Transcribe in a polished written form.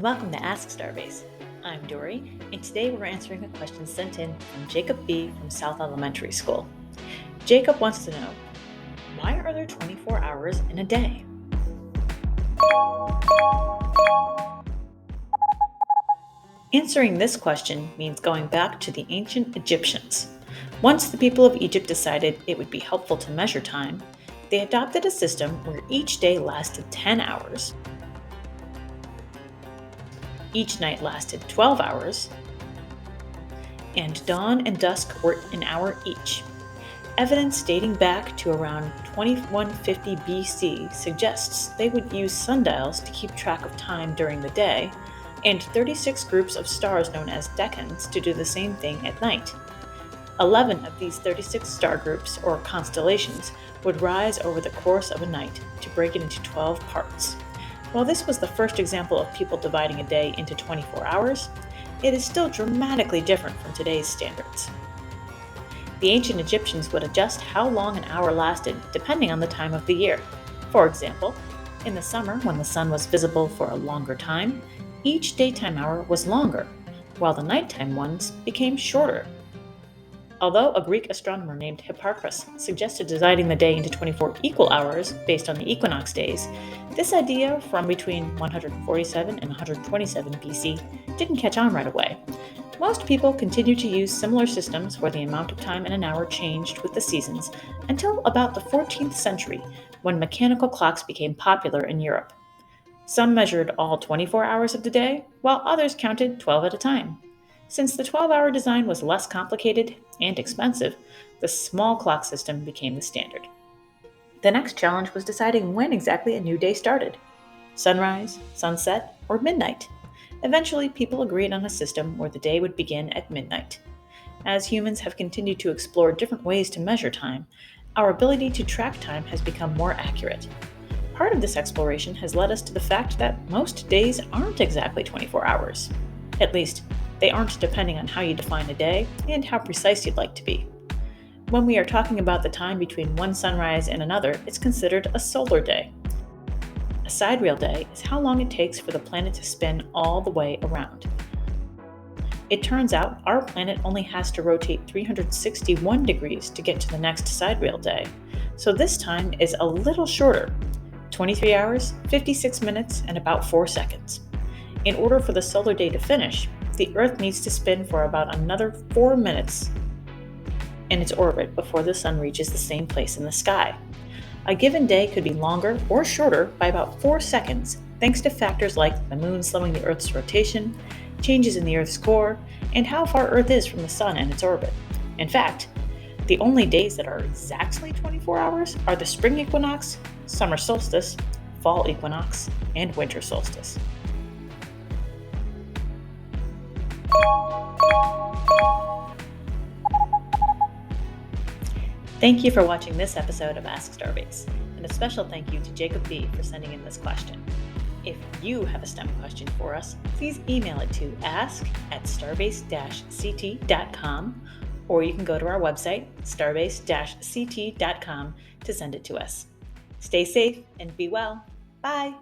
welcome to Ask Starbase. I'm Dory, and today we're answering a question sent in from Jacob B. from South Elementary School. Jacob wants to know, why are there 24 hours in a day? Answering this question means going back to the ancient Egyptians. Once the people of Egypt decided it would be helpful to measure time, they adopted a system where each day lasted 10 hours, each night lasted 12 hours, and dawn and dusk were an hour each. Evidence dating back to around 2150 BC suggests they would use sundials to keep track of time during the day, and 36 groups of stars known as decans to do the same thing at night. 11 of these 36 star groups, or constellations, would rise over the course of a night to break it into 12 parts. While this was the first example of people dividing a day into 24 hours, it is still dramatically different from today's standards. The ancient Egyptians would adjust how long an hour lasted depending on the time of the year. For example, in the summer, when the sun was visible for a longer time, each daytime hour was longer, while the nighttime ones became shorter. Although a Greek astronomer named Hipparchus suggested dividing the day into 24 equal hours based on the equinox days, this idea from between 147 and 127 BC didn't catch on right away. Most people continued to use similar systems where the amount of time in an hour changed with the seasons until about the 14th century, when mechanical clocks became popular in Europe. Some measured all 24 hours of the day, while others counted 12 at a time. Since the 12-hour design was less complicated and expensive, the small clock system became the standard. The next challenge was deciding when exactly a new day started: sunrise, sunset, or midnight. Eventually, people agreed on a system where the day would begin at midnight. As humans have continued to explore different ways to measure time, our ability to track time has become more accurate. Part of this exploration has led us to the fact that most days aren't exactly 24 hours. At least, they aren't, depending on how you define a day and how precise you'd like to be. When we are talking about the time between one sunrise and another, it's considered a solar day. A sidereal day is how long it takes for the planet to spin all the way around. It turns out our planet only has to rotate 361 degrees to get to the next sidereal day, so this time is a little shorter: 23 hours, 56 minutes, and about 4 seconds. In order for the solar day to finish, the Earth needs to spin for about another 4 minutes in its orbit before the sun reaches the same place in the sky. A given day could be longer or shorter by about 4 seconds, thanks to factors like the moon slowing the Earth's rotation, changes in the Earth's core, and how far Earth is from the sun and its orbit. In fact, the only days that are exactly 24 hours are the spring equinox, summer solstice, fall equinox, and winter solstice. Thank you for watching this episode of Ask Starbase, and a special thank you to Jacob B. for sending in this question. If you have a STEM question for us, please email it to ask@starbase-ct.com, or you can go to our website, starbase-ct.com, to send it to us. Stay safe and be well. Bye!